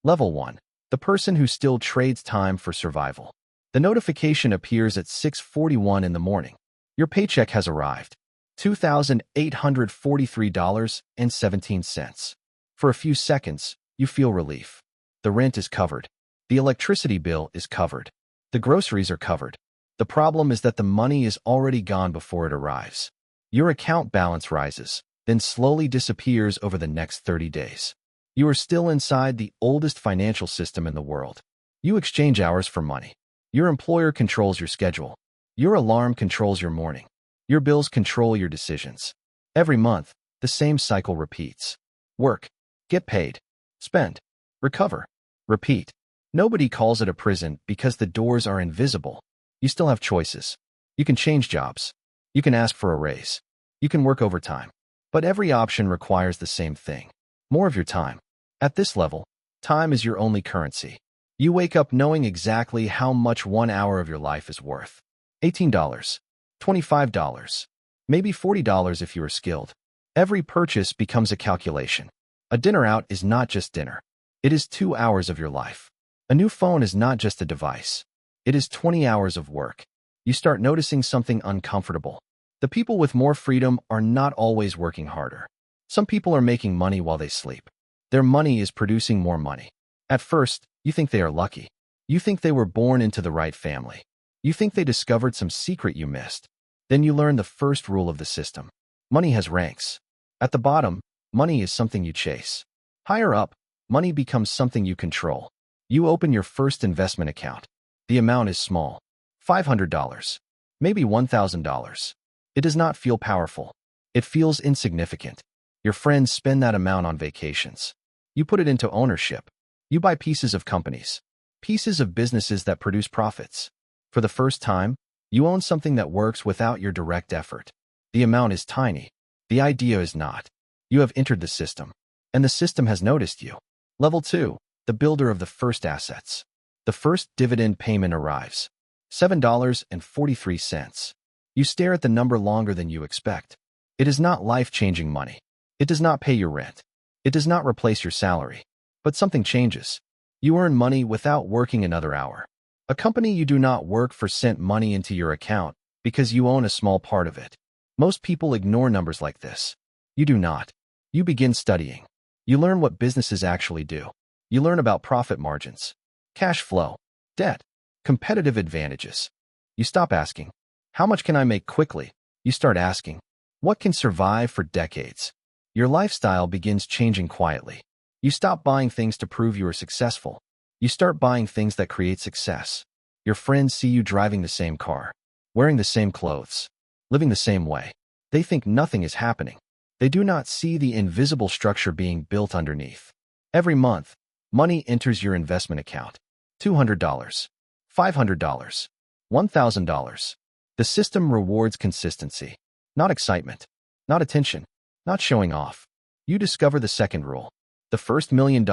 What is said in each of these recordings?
Level 1. The person who still trades time for survival. The notification appears at 6:41 in the morning. Your paycheck has arrived. $2,843.17. For a few seconds, you feel relief. The rent is covered. The electricity bill is covered. The groceries are covered. The problem is that the money is already gone before it arrives. Your account balance rises, then slowly disappears over the next 30 days. You are still inside the oldest financial system in the world. You exchange hours for money. Your employer controls your schedule. Your alarm controls your morning. Your bills control your decisions. Every month, the same cycle repeats. Work, get paid, spend, recover, repeat. Nobody calls it a prison because the doors are invisible. You still have choices. You can change jobs. You can ask for a raise. You can work overtime. But every option requires the same thing: more of your time. At this level, time is your only currency. You wake up knowing exactly how much 1 hour of your life is worth. $18, $25, maybe $40 if you are skilled. Every purchase becomes a calculation. A dinner out is not just dinner. It is 2 hours of your life. A new phone is not just a device. It is 20 hours of work. You start noticing something uncomfortable. The people with more freedom are not always working harder. Some people are making money while they sleep. Their money is producing more money. At first, you think they are lucky. You think they were born into the right family. You think they discovered some secret you missed. Then you learn the first rule of the system. Money has ranks. At the bottom, money is something you chase. Higher up, money becomes something you control. You open your first investment account. The amount is small. $500. Maybe $1,000. It does not feel powerful. It feels insignificant. Your friends spend that amount on vacations. You put it into ownership. You buy pieces of companies, pieces of businesses that produce profits. For the first time, you own something that works without your direct effort. The amount is tiny. The idea is not. You have entered the system, and the system has noticed you. Level 2. The builder of the first assets. The first dividend payment arrives. $7.43. You stare at the number longer than you expect. It is not life-changing money. It does not pay your rent. It does not replace your salary. But something changes. You earn money without working another hour. A company you do not work for sent money into your account because you own a small part of it. Most people ignore numbers like this. You do not. You begin studying. You learn what businesses actually do. You learn about profit margins, cash flow, debt, competitive advantages. You stop asking, how much can I make quickly? You start asking, what can survive for decades? Your lifestyle begins changing quietly. You stop buying things to prove you are successful. You start buying things that create success. Your friends see you driving the same car, wearing the same clothes, living the same way. They think nothing is happening. They do not see the invisible structure being built underneath. Every month, money enters your investment account. $200, $500, $1,000. The system rewards consistency, not excitement, not attention, not showing off. You discover the second rule. The first $1 million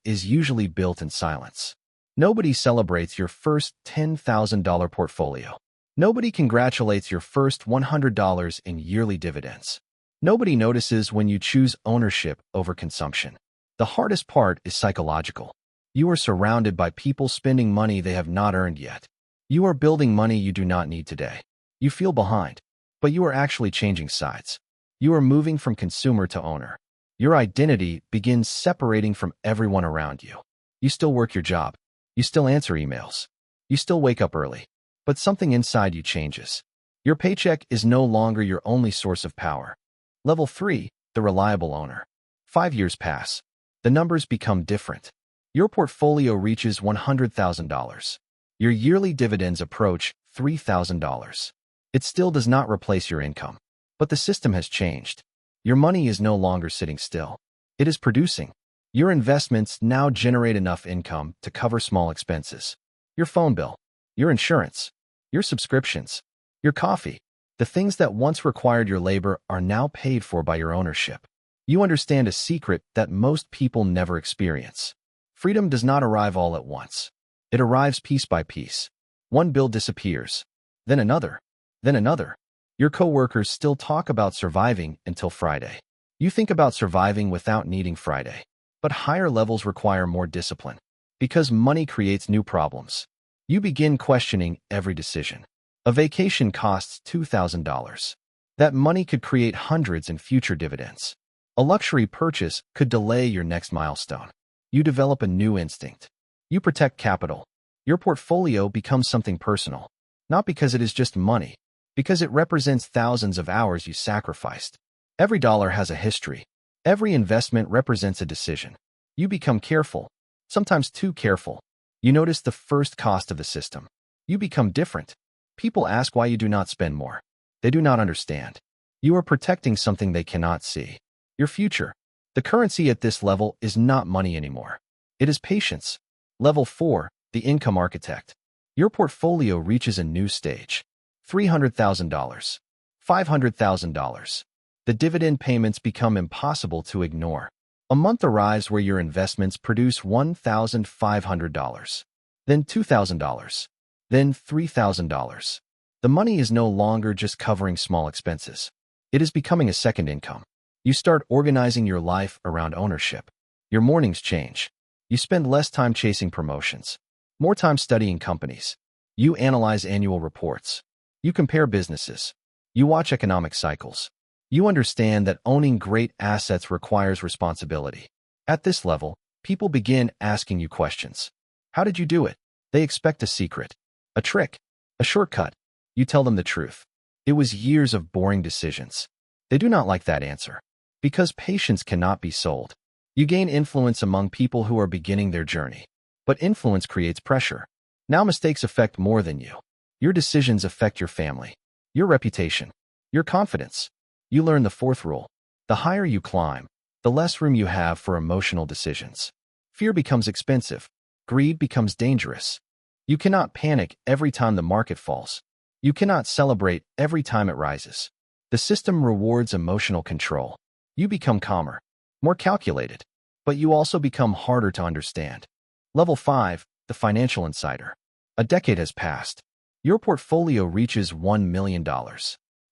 is usually built in silence. Nobody celebrates your first $10,000 portfolio. Nobody congratulates your first $100 in yearly dividends. Nobody notices when you choose ownership over consumption. The hardest part is psychological. You are surrounded by people spending money they have not earned yet. You are building money you do not need today. You feel behind, but you are actually changing sides. You are moving from consumer to owner. Your identity begins separating from everyone around you. You still work your job. You still answer emails. You still wake up early. But something inside you changes. Your paycheck is no longer your only source of power. Level 3, the reliable owner. 5 years pass. The numbers become different. Your portfolio reaches $100,000. Your yearly dividends approach $3,000. It still does not replace your income. But the system has changed. Your money is no longer sitting still. It is producing. Your investments now generate enough income to cover small expenses. Your phone bill, your insurance, your subscriptions, your coffee. The things that once required your labor are now paid for by your ownership. You understand a secret that most people never experience. Freedom does not arrive all at once. It arrives piece by piece. One bill disappears, then another, then another. Your coworkers still talk about surviving until Friday. You think about surviving without needing Friday. But But higher levels require more discipline. Because money creates new problems. You begin questioning every decision. A vacation costs $2,000. That money could create hundreds in future dividends. A luxury purchase could delay your next milestone. You develop a new instinct. You protect capital. Your portfolio becomes something personal. Not because it is just money, because it represents thousands of hours you sacrificed. Every dollar has a history. Every investment represents a decision. You become careful, sometimes too careful. You notice the first cost of the system. You become different. People ask why you do not spend more. They do not understand. You are protecting something they cannot see. Your future. The currency at this level is not money anymore. It is patience. Level 4, the income architect. Your portfolio reaches a new stage. $300,000. $500,000. The dividend payments become impossible to ignore. A month arrives where your investments produce $1,500. Then $2,000. Then $3,000. The money is no longer just covering small expenses. It is becoming a second income. You start organizing your life around ownership. Your mornings change. You spend less time chasing promotions, more time studying companies. You analyze annual reports. You compare businesses. You watch economic cycles. You understand that owning great assets requires responsibility. At this level, people begin asking you questions. How did you do it? They expect a secret, a trick, a shortcut. You tell them the truth. It was years of boring decisions. They do not like that answer. Because patience cannot be sold. You gain influence among people who are beginning their journey. But influence creates pressure. Now mistakes affect more than you. Your decisions affect your family, your reputation, your confidence. You learn the fourth rule. The higher you climb, the less room you have for emotional decisions. Fear becomes expensive. Greed becomes dangerous. You cannot panic every time the market falls. You cannot celebrate every time it rises. The system rewards emotional control. You become calmer, more calculated, but you also become harder to understand. Level 5, the financial insider. A decade has passed. Your portfolio reaches $1 million.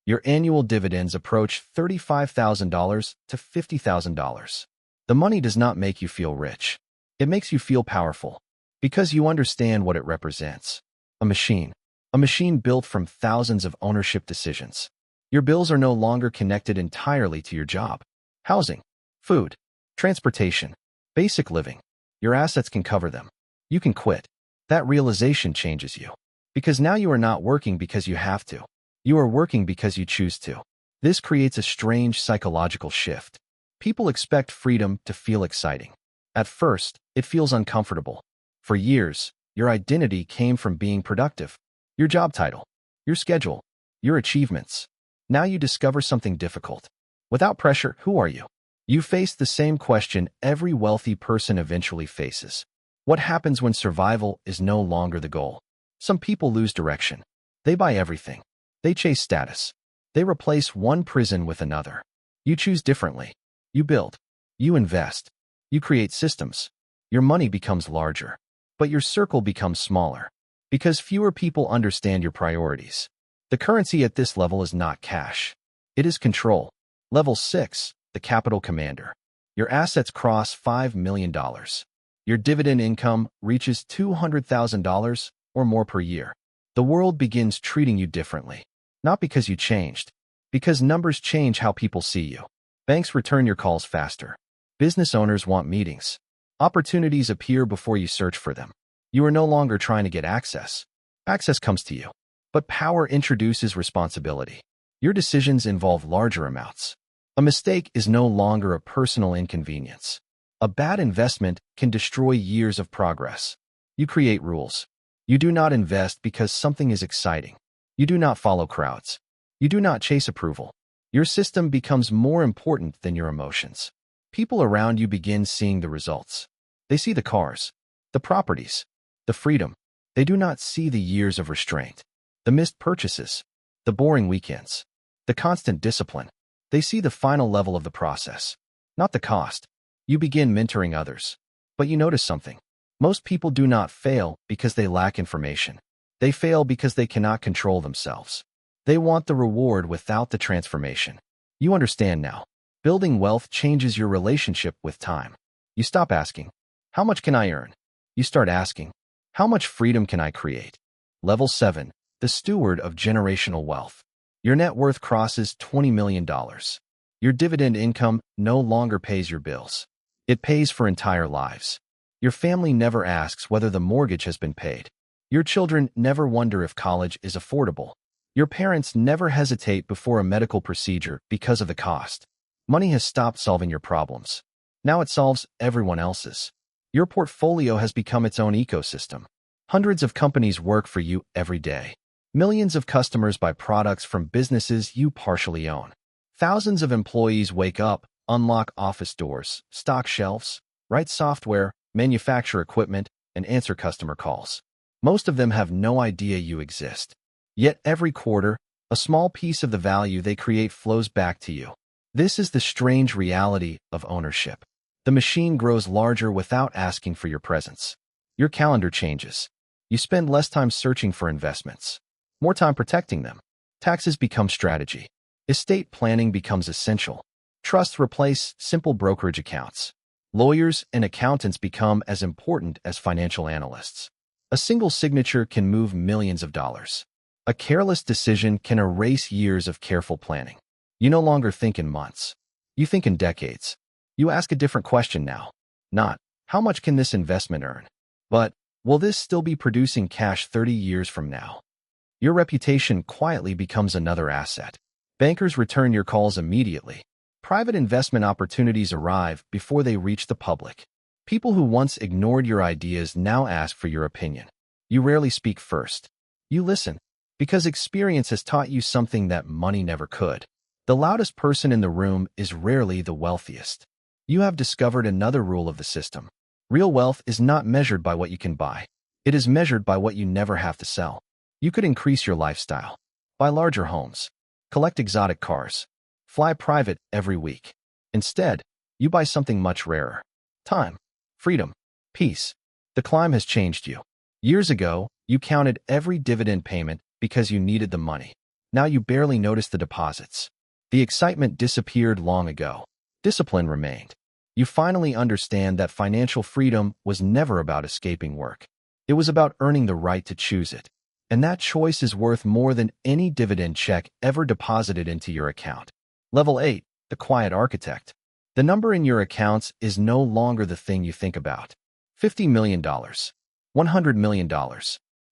Your annual dividends approach $35,000 to $50,000. The money does not make you feel rich. It makes you feel powerful because you understand what it represents. A machine built from thousands of ownership decisions. Your bills are no longer connected entirely to your job. Housing, food, transportation, basic living. Your assets can cover them. You can quit. That realization changes you. Because now you are not working because you have to. You are working because you choose to. This creates a strange psychological shift. People expect freedom to feel exciting. At first, it feels uncomfortable. For years, your identity came from being productive. Your job title, your schedule, your achievements. Now you discover something difficult. Without pressure, who are you? You face the same question every wealthy person eventually faces. What happens when survival is no longer the goal? Some people lose direction. They buy everything. They chase status. They replace one prison with another. You choose differently. You build. You invest. You create systems. Your money becomes larger. But your circle becomes smaller. Because fewer people understand your priorities. The currency at this level is not cash. It is control. Level 6, the capital commander. Your assets cross $5 million. Your dividend income reaches $200,000 or more per year. The world begins treating you differently. Not because you changed. Because numbers change how people see you. Banks return your calls faster. Business owners want meetings. Opportunities appear before you search for them. You are no longer trying to get access. Access comes to you. But power introduces responsibility. Your decisions involve larger amounts. A mistake is no longer a personal inconvenience. A bad investment can destroy years of progress. You create rules. You do not invest because something is exciting. You do not follow crowds. You do not chase approval. Your system becomes more important than your emotions. People around you begin seeing the results. They see the cars, the properties, the freedom. They do not see the years of restraint, the missed purchases, the boring weekends, the constant discipline. They see the final level of the process, not the cost. You begin mentoring others. But you notice something. Most people do not fail because they lack information. They fail because they cannot control themselves. They want the reward without the transformation. You understand now. Building wealth changes your relationship with time. You stop asking, how much can I earn? You start asking, how much freedom can I create? Level 7, the steward of generational wealth. Your net worth crosses $20 million. Your dividend income no longer pays your bills. It pays for entire lives. Your family never asks whether the mortgage has been paid. Your children never wonder if college is affordable. Your parents never hesitate before a medical procedure because of the cost. Money has stopped solving your problems. Now it solves everyone else's. Your portfolio has become its own ecosystem. Hundreds of companies work for you every day. Millions of customers buy products from businesses you partially own. Thousands of employees wake up, unlock office doors, stock shelves, write software, manufacture equipment, and answer customer calls. Most of them have no idea you exist. Yet every quarter, a small piece of the value they create flows back to you. This is the strange reality of ownership. The machine grows larger without asking for your presence. Your calendar changes. You spend less time searching for investments, more time protecting them. Taxes become strategy. Estate planning becomes essential. Trusts replace simple brokerage accounts. Lawyers and accountants become as important as financial analysts. A single signature can move millions of dollars. A careless decision can erase years of careful planning. You no longer think in months. You think in decades. You ask a different question now. Not, how much can this investment earn? But, will this still be producing cash 30 years from now? Your reputation quietly becomes another asset. Bankers return your calls immediately. Private investment opportunities arrive before they reach the public. People who once ignored your ideas now ask for your opinion. You rarely speak first. You listen, because experience has taught you something that money never could. The loudest person in the room is rarely the wealthiest. You have discovered another rule of the system. Real wealth is not measured by what you can buy. It is measured by what you never have to sell. You could increase your lifestyle. Buy larger homes. Collect exotic cars. Fly private every week. Instead, you buy something much rarer. Time. Freedom. Peace. The climb has changed you. Years ago, you counted every dividend payment because you needed the money. Now you barely notice the deposits. The excitement disappeared long ago. Discipline remained. You finally understand that financial freedom was never about escaping work. It was about earning the right to choose it. And that choice is worth more than any dividend check ever deposited into your account. Level 8, the quiet architect. The number in your accounts is no longer the thing you think about. $50 million, $100 million.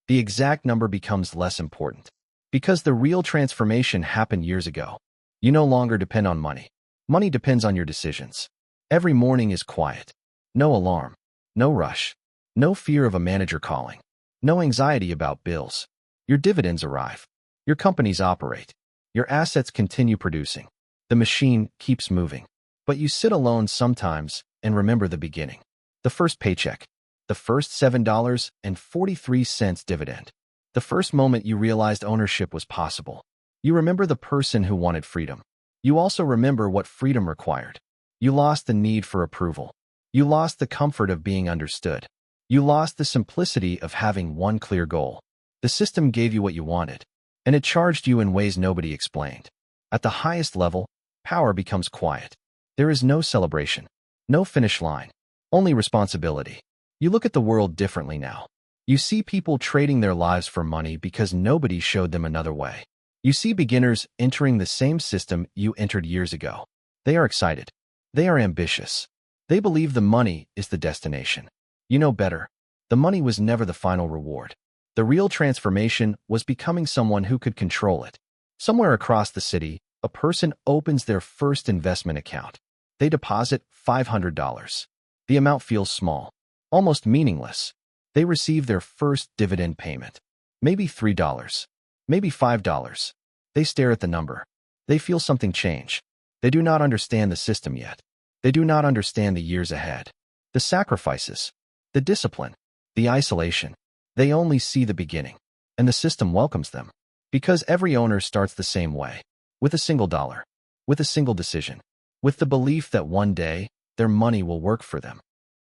The exact number becomes less important. Because the real transformation happened years ago. You no longer depend on money. Money depends on your decisions. Every morning is quiet. No alarm. No rush. No fear of a manager calling. No anxiety about bills. Your dividends arrive. Your companies operate. Your assets continue producing. The machine keeps moving. But you sit alone sometimes and remember the beginning. The first paycheck. The first $7.43 dividend. The first moment you realized ownership was possible. You remember the person who wanted freedom. You also remember what freedom required. You lost the need for approval. You lost the comfort of being understood. You lost the simplicity of having one clear goal. The system gave you what you wanted, and it charged you in ways nobody explained. At the highest level, power becomes quiet. There is no celebration, no finish line, only responsibility. You look at the world differently now. You see people trading their lives for money because nobody showed them another way. You see beginners entering the same system you entered years ago. They are excited. They are ambitious. They believe the money is the destination. You know better. The money was never the final reward. The real transformation was becoming someone who could control it. Somewhere across the city, a person opens their first investment account. They deposit $500. The amount feels small, almost meaningless. They receive their first dividend payment. Maybe $3, maybe $5. They stare at the number. They feel something change. They do not understand the system yet. They do not understand the years ahead. The sacrifices, the discipline, the isolation. They only see the beginning, and the system welcomes them. Because every owner starts the same way, with a single dollar, with a single decision, with the belief that one day, their money will work for them.